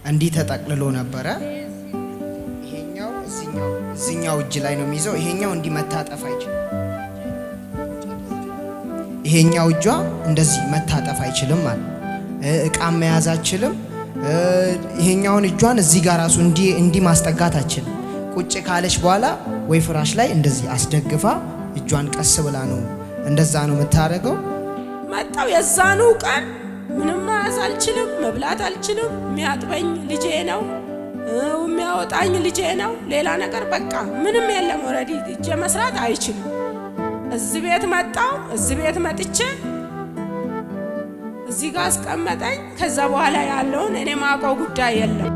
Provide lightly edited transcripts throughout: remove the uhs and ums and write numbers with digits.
እንዲህ ተጠቅልሎ ነበረ። ይሄኛው እዚህኛው እጅ ላይ ነው የሚይዘው። ይሄኛው እንዲህ መታጠፍ አይችልም። ይሄኛው እጇ እንደዚህ መታጠፍ አይችልም ማለት እቃ መያዝ አይችልም። ይሄኛውን እጇን እዚህ ጋር ራሱ እንዲህ ማስጠጋት አይችልም። ቁጭ ካለች በኋላ ወይ ፍራሽ ላይ እንደዚህ አስደግፋ እጇን ቀስ ብላ ነው እንደዛ ነው የምታደርገው። መጣው የዛኑ ቀን ምንም መያዝ አልችልም፣ መብላት አልችልም። የሚያጥበኝ ልጄ ነው፣ የሚያወጣኝ ልጄ ነው። ሌላ ነገር በቃ ምንም የለም። ኦሬዲ እጄ መስራት አይችልም። እዚህ ቤት መጣው። እዚህ ቤት መጥቼ እዚህ ጋር አስቀመጠኝ። ከዛ በኋላ ያለውን እኔ ማውቀው ጉዳይ የለም።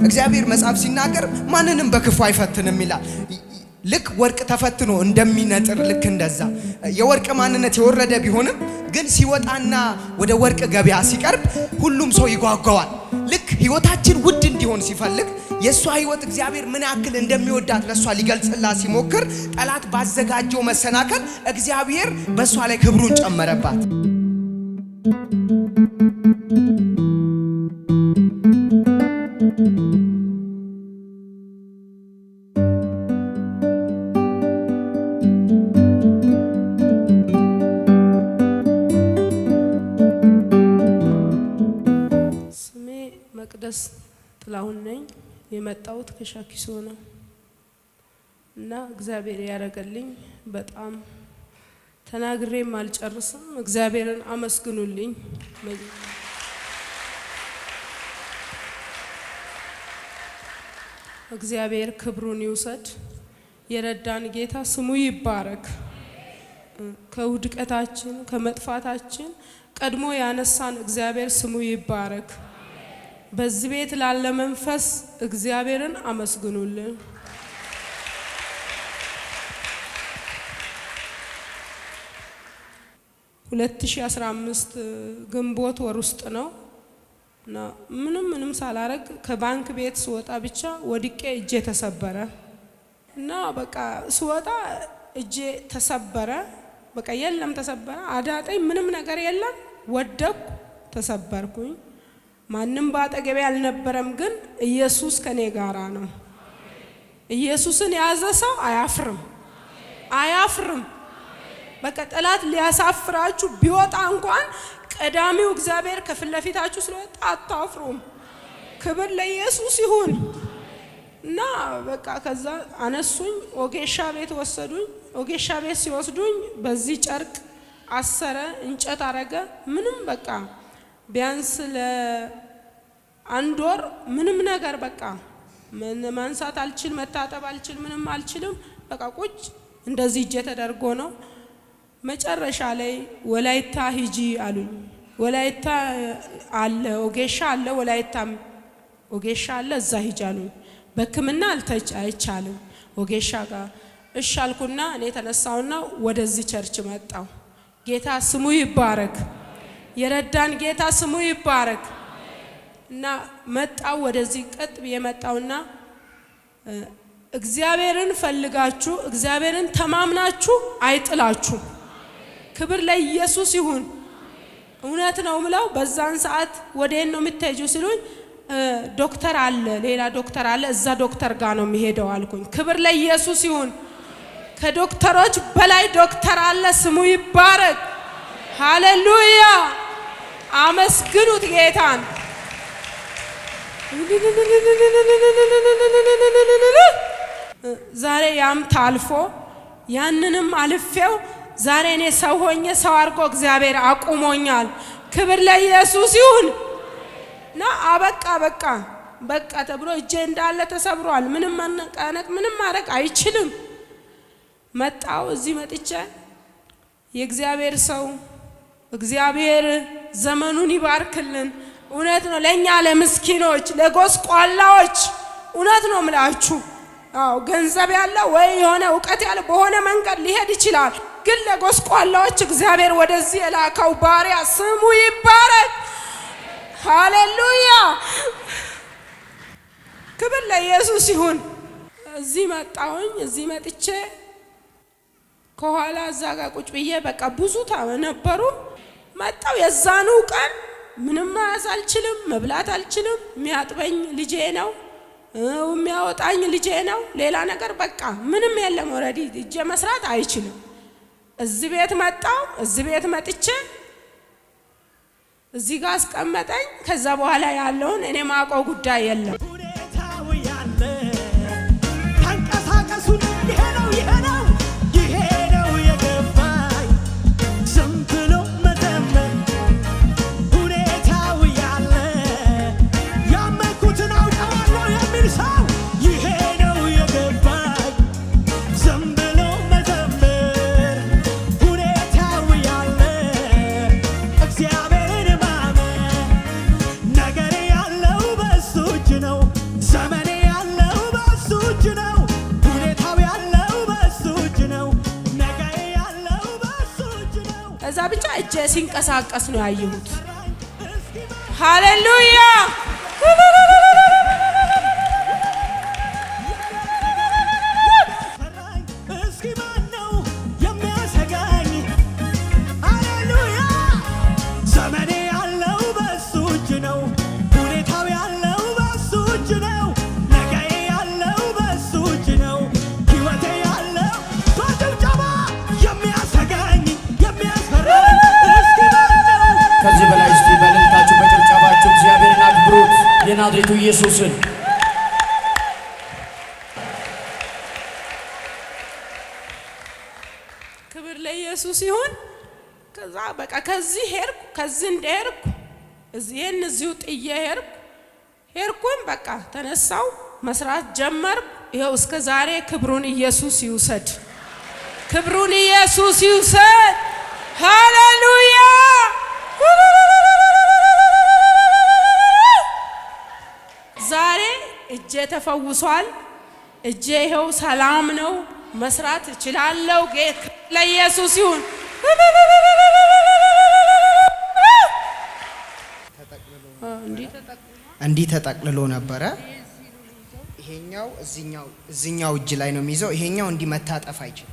እግዚአብሔር መጽሐፍ ሲናገር ማንንም በክፉ አይፈትንም ይላል። ልክ ወርቅ ተፈትኖ እንደሚነጥር ልክ እንደዛ የወርቅ ማንነት የወረደ ቢሆንም ግን ሲወጣና ወደ ወርቅ ገበያ ሲቀርብ ሁሉም ሰው ይጓጓዋል። ልክ ህይወታችን ውድ እንዲሆን ሲፈልግ የሷ ህይወት እግዚአብሔር ምን ያክል እንደሚወዳት ለሷ ሊገልጽላት ሲሞክር ጠላት ባዘጋጀው መሰናከል እግዚአብሔር በሷ ላይ ክብሩን ጨመረባት። መቅደስ ጥላሁን ነኝ። የመጣሁት ከሻኪሶ ነው እና እግዚአብሔር ያረገልኝ በጣም ተናግሬም አልጨርስም። እግዚአብሔርን አመስግኑልኝ። እግዚአብሔር ክብሩን ይውሰድ። የረዳን ጌታ ስሙ ይባረክ። ከውድቀታችን ከመጥፋታችን ቀድሞ ያነሳን እግዚአብሔር ስሙ ይባረክ። በዚህ ቤት ላለ መንፈስ እግዚአብሔርን አመስግኑልን። 2015 ግንቦት ወር ውስጥ ነው እና ምንም ሳላረግ ከባንክ ቤት ስወጣ ብቻ ወድቄ እጄ ተሰበረ እና በቃ ስወጣ እጄ ተሰበረ። በቃ የለም ተሰበረ። አዳጠኝ ምንም ነገር የለም። ወደኩ፣ ተሰበርኩኝ። ማንም ባጠገቤ አልነበረም። ግን ኢየሱስ ከኔ ጋራ ነው። ኢየሱስን ያዘ ሰው አያፍርም። በቃ ጠላት ሊያሳፍራችሁ ቢወጣ እንኳን ቀዳሚው እግዚአብሔር ከፍለፊታችሁ ስለወጣ አታፍሩም። ክብር ለኢየሱስ ይሁን እና በቃ ከዛ አነሱኝ፣ ኦጌሻ ቤት ወሰዱኝ። ኦጌሻ ቤት ሲወስዱኝ በዚህ ጨርቅ አሰረ፣ እንጨት አረገ። ምንም በቃ ቢያንስ ለአንድ ወር ምንም ነገር በቃ ማንሳት አልችል፣ መታጠብ አልችል፣ ምንም አልችልም። በቃ ቁጭ እንደዚህ እጄ ተደርጎ ነው። መጨረሻ ላይ ወላይታ ሂጂ አሉኝ። ወላይታ አለ ኦጌሻ አለ፣ ወላይታ ኦጌሻ አለ፣ እዛ ሂጂ አሉኝ። በሕክምና አይቻልም ኦጌሻ ጋር። እሺ አልኩና እኔ ተነሳውና ወደዚህ ቸርች መጣው። ጌታ ስሙ ይባረክ። የረዳን ጌታ ስሙ ይባረክ እና መጣው ወደዚህ ቀጥ ብዬ መጣውና እግዚአብሔርን ፈልጋችሁ እግዚአብሔርን ተማምናችሁ አይጥላችሁ። ክብር ለኢየሱስ ይሁን። እውነት ነው ምለው። በዛን ሰዓት ወዴን ነው የምትሄጂው ሲሉኝ ዶክተር አለ፣ ሌላ ዶክተር አለ፣ እዛ ዶክተር ጋር ነው የሚሄደው አልኩኝ። ክብር ለኢየሱስ ይሁን። ከዶክተሮች በላይ ዶክተር አለ። ስሙ ይባረክ። ሃሌሉያ። አመስግኑት ጌታን። ዛሬ ያም ታልፎ ያንንም አልፌው ዛሬ እኔ ሰው ሆኜ ሰው አድርጎ እግዚአብሔር አቁሞኛል። ክብር ለኢየሱስ ይሁን። ና በቃ ተብሎ እጄ እንዳለ ተሰብሯል። ምንም ማነቃነቅ ምንም ማድረግ አይችልም። መጣው እዚህ መጥቼ የእግዚአብሔር ሰው እግዚአብሔር ዘመኑን ይባርክልን። እውነት ነው ለኛ ለምስኪኖች ለጎስቋላዎች እውነት ነው ምላችሁ። አዎ ገንዘብ ያለው ወይ የሆነ ዕውቀት ያለው በሆነ መንገድ ሊሄድ ይችላል። ግን ለጎስቋላዎች እግዚአብሔር ወደዚህ የላከው ባሪያ ስሙ ይባረክ። ሃሌሉያ ክብር ለኢየሱስ ይሁን። እዚህ መጣሁኝ። እዚህ መጥቼ ከኋላ እዛ ጋር ቁጭ ብዬ በቃ ብዙ ነበሩ። መጣው የዛኑ ቀን ምንም መያዝ አልችልም፣ መብላት አልችልም። የሚያጥበኝ ልጄ ነው፣ የሚያወጣኝ ልጄ ነው። ሌላ ነገር በቃ ምንም የለም። ኦልሬዲ እጄ መስራት አይችልም። እዚህ ቤት መጣው። እዚህ ቤት መጥቼ እዚህ ጋር አስቀመጠኝ። ከዛ በኋላ ያለውን እኔ ማውቀው ጉዳይ የለም። እዛ ብቻ እጄ ሲንቀሳቀስ ነው ያየሁት። ሃሌሉያ እስኪ ማን ነው የሚያሰጋኝ? ሃሌሉያ ዘመኔ ያለው በሱ እጅ ነው። ሁኔታው ያለው በሱ እጅ ነው። ነገዬ ያለው በሱ እጅ ነው። ሕይወቴ ያለው በጭብጨባ የሚያሰጋኝ የሚያስፈራኝ እስኪ ማን ነው? ከዚህ በላይ እስቲ በእልልታችሁ በጭብጨባችሁ እግዚአብሔርን አክብሩት የናዝሬቱ ኢየሱስን። ክብር ለኢየሱስ ይሁን። ከዛ በቃ ከዚህ ሄድኩ። ከዚህ እንደሄድኩ እዚህን እዚሁ ጥዬ ሄድኩኝ። በቃ ተነሳው መስራት ጀመርኩ። ይኸው እስከ ዛሬ ክብሩን ኢየሱስ ይውሰድ። ክብሩን ኢየሱስ ይውሰድ። ሃሌሉያ ዛሬ እጄ ተፈውሷል። እጄ ይኸው ሰላም ነው። መስራት እችላለሁ። ጌታ ለኢየሱስ ይሁን። እንዲህ ተጠቅልሎ ነበረ። ይሄኛው እዚህኛው እጅ ላይ ነው የሚይዘው። ይሄኛው እንዲህ መታጠፍ አይችልም።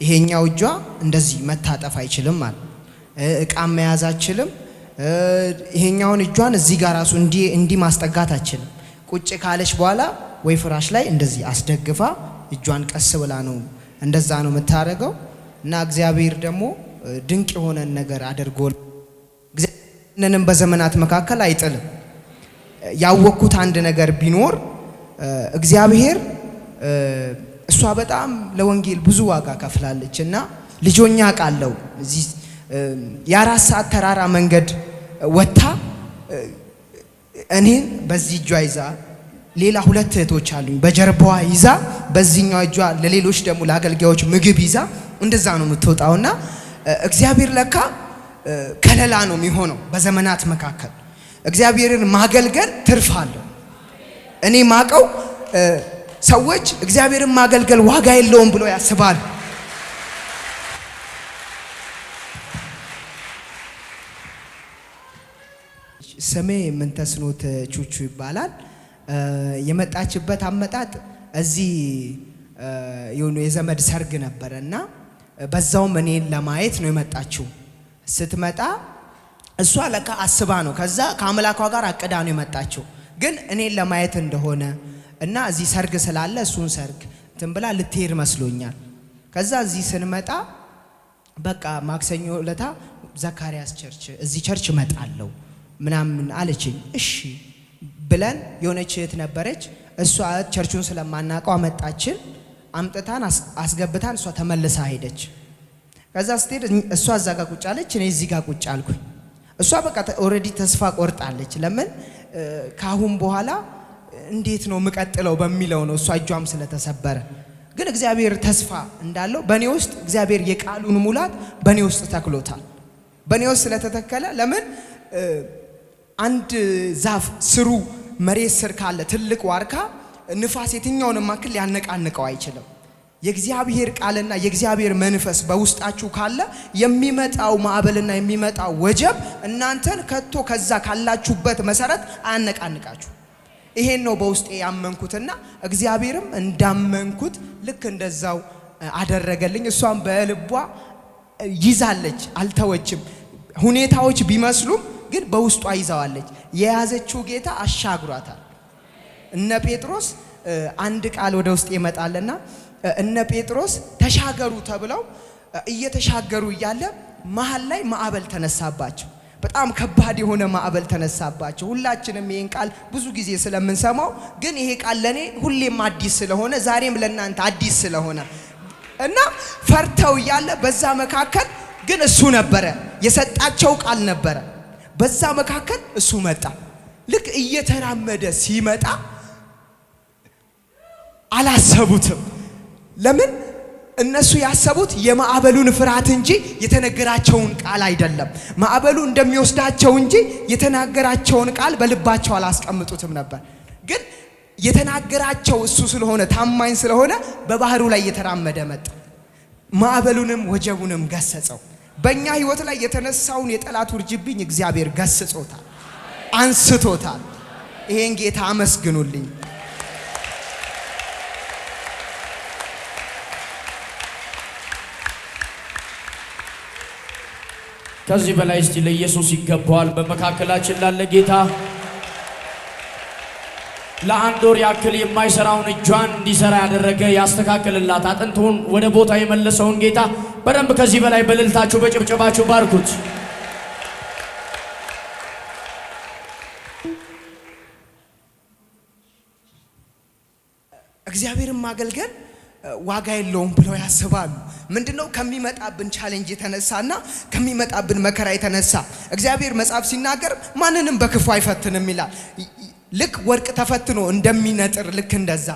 ይሄኛው እጇ እንደዚህ መታጠፍ አይችልም ማለት እቃ መያዝ አይችልም። ይሄኛውን እጇን እዚህ ጋር ራሱ እንዲህ ማስጠጋት አይችልም። ቁጭ ካለች በኋላ ወይ ፍራሽ ላይ እንደዚህ አስደግፋ እጇን ቀስ ብላ ነው እንደዛ ነው የምታደርገው። እና እግዚአብሔር ደግሞ ድንቅ የሆነ ነገር አድርጎ እግዚአብሔርንም በዘመናት መካከል አይጥልም። ያወቅኩት አንድ ነገር ቢኖር እግዚአብሔር እሷ በጣም ለወንጌል ብዙ ዋጋ ከፍላለች እና ልጆኛ ቃለው እዚህ የ4 ሰዓት ተራራ መንገድ ወጣ እኔን በዚህ እጇ ይዛ ሌላ 2 እህቶች አሉኝ በጀርባዋ ይዛ በዚህኛው እጇ ለሌሎች ደግሞ ለአገልጋዮች ምግብ ይዛ እንደዛ ነው የምትወጣውና እግዚአብሔር ለካ ከለላ ነው የሚሆነው በዘመናት መካከል። እግዚአብሔርን ማገልገል ትርፍ አለው። እኔ ማቀው ሰዎች እግዚአብሔርን ማገልገል ዋጋ የለውም ብሎ ያስባሉ። ስሜ ምንተስኖት ቹቹ ይባላል። የመጣችበት አመጣጥ እዚህ የሆነ የዘመድ ሰርግ ነበረና በዛውም እኔን ለማየት ነው የመጣችው። ስትመጣ እሷ ለካ አስባ ነው ከዛ ከአምላኳ ጋር አቅዳ ነው የመጣችው። ግን እኔን ለማየት እንደሆነ እና እዚህ ሰርግ ስላለ እሱን ሰርግ ትንብላ ልትሄድ መስሎኛል። ከዛ እዚህ ስንመጣ በቃ ማክሰኞ ለታ ዘካሪያስ ቸርች እዚህ ቸርች እመጣለሁ ምናምን አለችኝ። እሺ ብለን የሆነች እህት ነበረች። እሷ ቸርቹን ስለማናቀው አመጣችን። አምጥታን አስገብታን እሷ ተመልሳ ሄደች። ከዛ ስትሄድ እሷ እዛ ጋር ቁጭ አለች፣ እኔ እዚህ ጋር ቁጭ አልኩኝ። እሷ በቃ ኦሬዲ ተስፋ ቆርጣለች። ለምን ካሁን በኋላ እንዴት ነው የምቀጥለው በሚለው ነው እሷ እጇም ስለተሰበረ። ግን እግዚአብሔር ተስፋ እንዳለው በኔ ውስጥ እግዚአብሔር የቃሉን ሙላት በኔ ውስጥ ተክሎታል። በኔ ውስጥ ስለተተከለ ለምን አንድ ዛፍ ስሩ መሬት ስር ካለ ትልቅ ዋርካ ንፋስ የትኛውንም አክል ሊያነቃንቀው አይችልም። የእግዚአብሔር ቃልና የእግዚአብሔር መንፈስ በውስጣችሁ ካለ የሚመጣው ማዕበልና የሚመጣው ወጀብ እናንተን ከቶ ከዛ ካላችሁበት መሰረት አያነቃንቃችሁ። ይሄን ነው በውስጤ ያመንኩትና እግዚአብሔርም እንዳመንኩት ልክ እንደዛው አደረገልኝ። እሷም በልቧ ይዛለች፣ አልተወችም። ሁኔታዎች ቢመስሉም ግን በውስጧ ይዛዋለች። የያዘችው ጌታ አሻግሯታል። እነ ጴጥሮስ አንድ ቃል ወደ ውስጥ ይመጣልና እነ ጴጥሮስ ተሻገሩ ተብለው እየተሻገሩ እያለ መሃል ላይ ማዕበል ተነሳባቸው። በጣም ከባድ የሆነ ማዕበል ተነሳባቸው። ሁላችንም ይሄን ቃል ብዙ ጊዜ ስለምንሰማው ግን ይሄ ቃል ለኔ ሁሌም አዲስ ስለሆነ ዛሬም ለእናንተ አዲስ ስለሆነ እና ፈርተው እያለ በዛ መካከል ግን እሱ ነበረ የሰጣቸው ቃል ነበረ። በዛ መካከል እሱ መጣ። ልክ እየተራመደ ሲመጣ አላሰቡትም። ለምን? እነሱ ያሰቡት የማዕበሉን ፍርሃት እንጂ የተነገራቸውን ቃል አይደለም። ማዕበሉ እንደሚወስዳቸው እንጂ የተናገራቸውን ቃል በልባቸው አላስቀምጡትም ነበር። ግን የተናገራቸው እሱ ስለሆነ ታማኝ ስለሆነ በባህሩ ላይ እየተራመደ መጣ። ማዕበሉንም ወጀቡንም ገሰጸው። በእኛ ህይወት ላይ የተነሳውን የጠላት ውርጅብኝ እግዚአብሔር ገስጾታል፣ አንስቶታል። ይሄን ጌታ አመስግኑልኝ። ከዚህ በላይ እስቲ ለኢየሱስ ይገባዋል። በመካከላችን ላለ ጌታ ለአንድ ወር ያክል የማይሰራውን እጇን እንዲሰራ ያደረገ ያስተካከለላት አጥንቱን ወደ ቦታ የመለሰውን ጌታ በደንብ ከዚህ በላይ በእልልታችሁ በጭብጨባችሁ ባርኩት። እግዚአብሔርን ማገልገል ዋጋ የለውም ብለው ያስባሉ። ምንድነው? ከሚመጣብን ቻሌንጅ የተነሳና ከሚመጣብን መከራ የተነሳ እግዚአብሔር መጽሐፍ ሲናገር ማንንም በክፉ አይፈትንም ይላል። ልክ ወርቅ ተፈትኖ እንደሚነጥር ልክ እንደዛ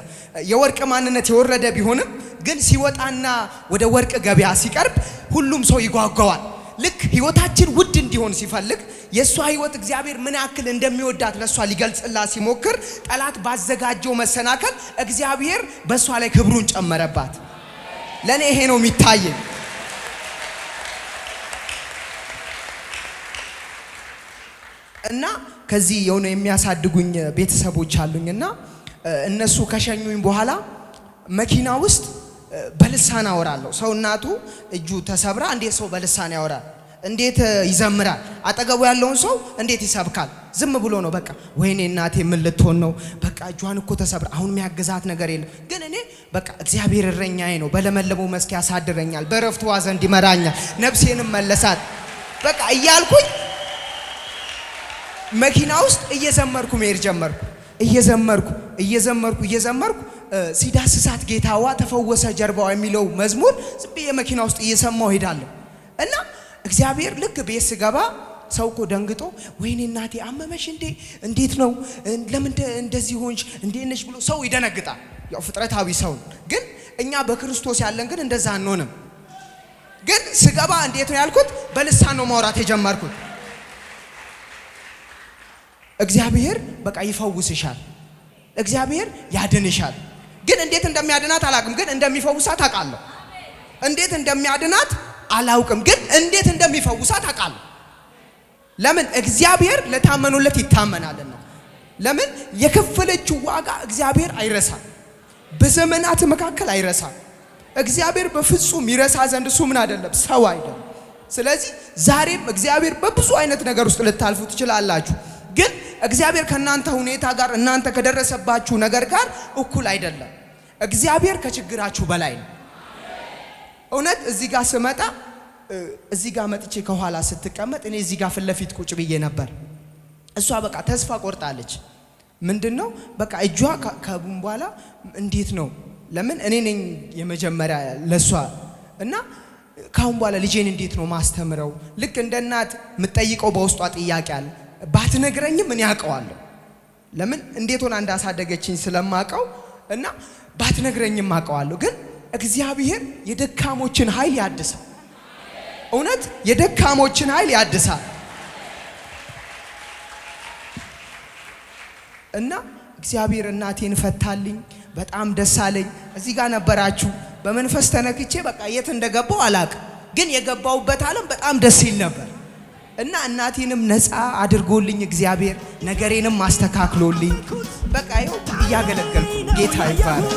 የወርቅ ማንነት የወረደ ቢሆንም ግን ሲወጣና ወደ ወርቅ ገበያ ሲቀርብ ሁሉም ሰው ይጓጓዋል። ልክ ህይወታችን ውድ እንዲሆን ሲፈልግ የሷ ህይወት እግዚአብሔር ምን ያክል እንደሚወዳት ለሷ ሊገልጽላት ሲሞክር ጠላት ባዘጋጀው መሰናከል እግዚአብሔር በሷ ላይ ክብሩን ጨመረባት። ለኔ ይሄ ነው የሚታየኝ። እና ከዚህ የሆነ የሚያሳድጉኝ ቤተሰቦች አሉኝና እነሱ ከሸኙኝ በኋላ መኪና ውስጥ በልሳን አወራለሁ። ሰው እናቱ እጁ ተሰብራ እንዴት ሰው በልሳን ያወራል? እንዴት ይዘምራል? አጠገቡ ያለውን ሰው እንዴት ይሰብካል? ዝም ብሎ ነው በቃ። ወይኔ እናቴ ምን ልትሆን ነው? በቃ እጇን እኮ ተሰብራ አሁን የሚያግዛት ነገር የለም። ግን እኔ በቃ እግዚአብሔር እረኛዬ ነው፣ በለመለመው መስክ ያሳድረኛል፣ በረፍቱ ዘንድ ይመራኛል፣ ነፍሴንም መለሳት በቃ እያልኩኝ መኪና ውስጥ እየዘመርኩ መሄድ ጀመርኩ። እየዘመርኩ ሲዳስሳት ጌታዋ ተፈወሰ ጀርባዋ የሚለው መዝሙር ዝም ብዬ መኪና ውስጥ እየሰማሁ ሄዳለሁ። እና እግዚአብሔር ልክ ቤት ስገባ ሰው እኮ ደንግጦ ወይኔ እናቴ አመመሽ እንዴ? እንዴት ነው? ለምን እንደዚህ ሆንሽ? እንዴት ነሽ ብሎ ሰው ይደነግጣል። ያው ፍጥረታዊ ሰው። ግን እኛ በክርስቶስ ያለን ግን እንደዛ አንሆንም። ግን ስገባ እንዴት ነው ያልኩት? በልሳን ነው ማውራት የጀመርኩት። እግዚአብሔር በቃ ይፈውስሻል፣ እግዚአብሔር ያድንሻል። ግን እንዴት እንደሚያድናት አላውቅም፣ ግን እንደሚፈውሳት አውቃለሁ። እንዴት እንደሚያድናት አላውቅም፣ ግን እንዴት እንደሚፈውሳት አውቃለሁ። ለምን? እግዚአብሔር ለታመኑለት ይታመናልና። ለምን? የከፈለችው ዋጋ እግዚአብሔር አይረሳም፣ በዘመናት መካከል አይረሳም። እግዚአብሔር በፍጹም ይረሳ ዘንድ እሱ ምን አይደለም፣ ሰው አይደለም። ስለዚህ ዛሬም እግዚአብሔር በብዙ አይነት ነገር ውስጥ ልታልፉ ትችላላችሁ። ግን እግዚአብሔር ከናንተ ሁኔታ ጋር እናንተ ከደረሰባችሁ ነገር ጋር እኩል አይደለም። እግዚአብሔር ከችግራችሁ በላይ ነው። እውነት እዚህ ጋር ስመጣ እዚህ ጋር መጥቼ ከኋላ ስትቀመጥ እኔ እዚህ ጋር ፊት ለፊት ቁጭ ብዬ ነበር። እሷ በቃ ተስፋ ቆርጣለች። ምንድነው በቃ እጇ ከቡን በኋላ እንዴት ነው? ለምን እኔ ነኝ የመጀመሪያ ለሷ እና ካሁን በኋላ ልጄን እንዴት ነው ማስተምረው? ልክ እንደ እናት የምትጠይቀው በውስጧ ጥያቄ አለ። ባትነግረኝም እኔ አውቀዋለሁ። ለምን እንዴት ሆና እንዳሳደገችኝ ስለማውቀው እና ባትነግረኝም አውቀዋለሁ። ግን እግዚአብሔር የደካሞችን ኃይል ያድሳል። እውነት የደካሞችን ኃይል ያድሳል። እና እግዚአብሔር እናቴን ፈታልኝ። በጣም ደስ አለኝ። እዚህ ጋር ነበራችሁ። በመንፈስ ተነክቼ በቃ የት እንደገባው አላቅም፣ ግን የገባውበት ዓለም በጣም ደስ ይል ነበር። እና እናቴንም ነፃ አድርጎልኝ እግዚአብሔር ነገሬንም አስተካክሎልኝ በቃ ይኸው እያገለገልኩ ጌታ ይባረክ።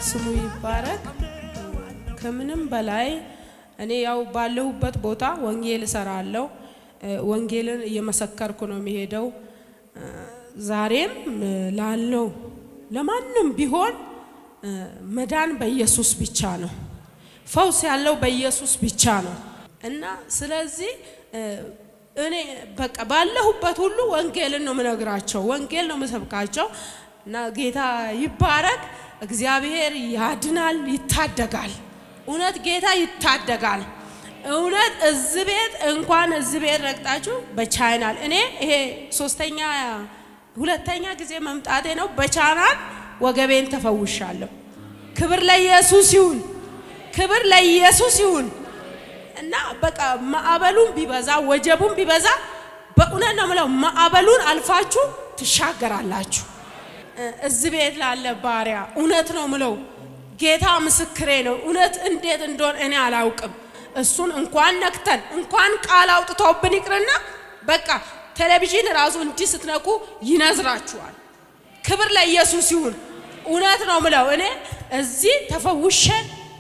ስሙ ይባረክ። ከምንም በላይ እኔ ያው ባለሁበት ቦታ ወንጌል እሰራለሁ። ወንጌልን እየመሰከርኩ ነው የሚሄደው። ዛሬም ላለው ለማንም ቢሆን መዳን በኢየሱስ ብቻ ነው። ፈውስ ያለው በኢየሱስ ብቻ ነው እና ስለዚህ እኔ በቃ ባለሁበት ሁሉ ወንጌልን ነው የምነግራቸው፣ ወንጌል ነው የምሰብካቸው እና ጌታ ይባረክ። እግዚአብሔር ያድናል፣ ይታደጋል። እውነት ጌታ ይታደጋል። እውነት እዚህ ቤት እንኳን እዚህ ቤት ረግጣችሁ በቻናል እኔ ይሄ ሁለተኛ ጊዜ መምጣቴ ነው። በቻናል ወገቤን ተፈውሻለሁ። ክብር ለኢየሱስ ይሁን፣ ክብር ለኢየሱስ ይሁን። እና በቃ ማዕበሉን ቢበዛ ወጀቡን ቢበዛ በእውነት ነው የምለው ማዕበሉን አልፋችሁ ትሻገራላችሁ። እዚህ ቤት ላለ ባሪያ እውነት ነው የምለው ጌታ ምስክሬ ነው። እውነት እንዴት እንደሆነ እኔ አላውቅም። እሱን እንኳን ነክተን እንኳን ቃል አውጥቶብን ይቅርና በቃ ቴሌቪዥን ራሱ እንዲህ ስትነኩ ይነዝራችኋል። ክብር ለኢየሱስ ይሁን። እውነት ነው የምለው እኔ እዚህ ተፈውሼ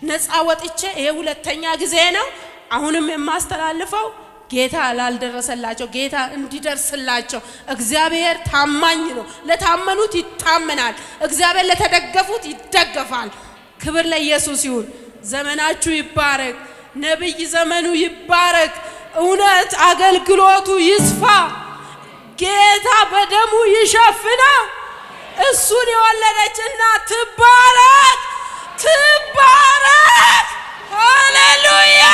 ነፃ ወጥቼ ይሄ ሁለተኛ ጊዜ ነው። አሁንም የማስተላልፈው ጌታ ላልደረሰላቸው ጌታ እንዲደርስላቸው። እግዚአብሔር ታማኝ ነው። ለታመኑት ይታመናል። እግዚአብሔር ለተደገፉት ይደገፋል። ክብር ለኢየሱስ ይሁን። ዘመናችሁ ይባረክ። ነብይ ዘመኑ ይባረክ። እውነት አገልግሎቱ ይስፋ። ጌታ በደሙ ይሸፍና። እሱን የወለደች እናት ትባረክ፣ ትባረክ። ሃሌሉያ።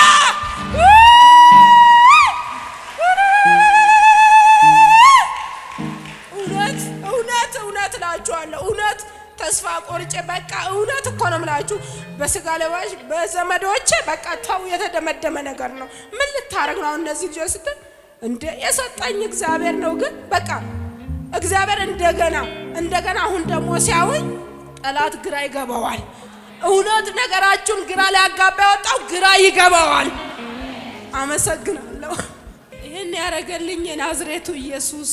እውነት እላችኋለሁ፣ እውነት ተስፋ ቆርጬ በቃ እውነት እኮ ነው የምላችሁ። በስጋ ለባሽ በዘመዶቼ በቃ ተው የተደመደመ ነገር ነው። ምን ልታረግ ነው እነዚህ ልጆች ስትል እንደ የሰጠኝ እግዚአብሔር ነው። ግን በቃ እግዚአብሔር እንደገና አሁን ደግሞ ሲያውኝ ጠላት ግራ ይገባዋል። እውነት ነገራችሁን ግራ ሊያጋባ ያወጣው ግራ ይገባዋል። አመሰግናለሁ። ይህን ያደረገልኝ የናዝሬቱ ኢየሱስ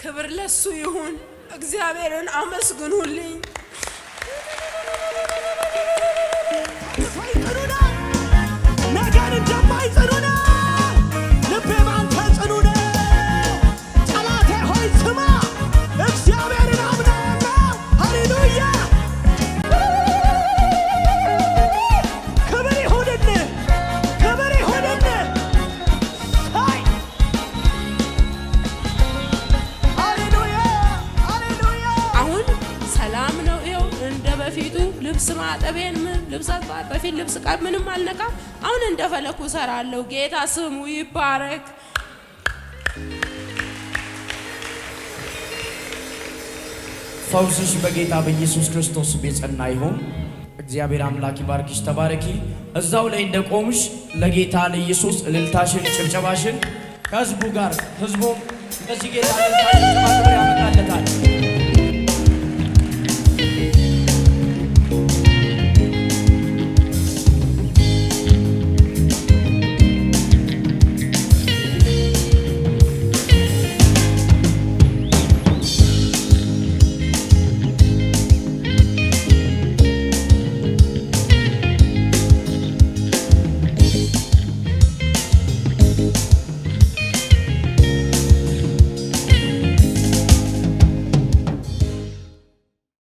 ክብር ለሱ ይሁን። እግዚአብሔርን አመስግኑልኝ። ነገር እንደማይጽኑ ነው። ልቤ ባንተ ጽኑ ነው። ጠላቴ ሆይ ስማ፣ እግዚአብሔርን አምናለሁ። ሃሌሉያ። ክብር ይሁንልህ፣ ክብር ይሁንልህ። በፊቱ ልብስ ማጠቤን ልብስ አጥባት በፊት ልብስ ቃል ምንም አልነካም። አሁን እንደፈለኩ ሰራለሁ። ጌታ ስሙ ይባረክ። ፈውስሽ በጌታ በኢየሱስ ክርስቶስ የጸና ይሁን። እግዚአብሔር አምላክ ይባርክሽ። ተባረኪ። እዛው ላይ እንደቆምሽ ለጌታ ለኢየሱስ እልልታሽን ጭብጨባሽን ከህዝቡ ጋር ህዝቡም እንደዚህ ጌታ እልልታሽን ያመጣለታል።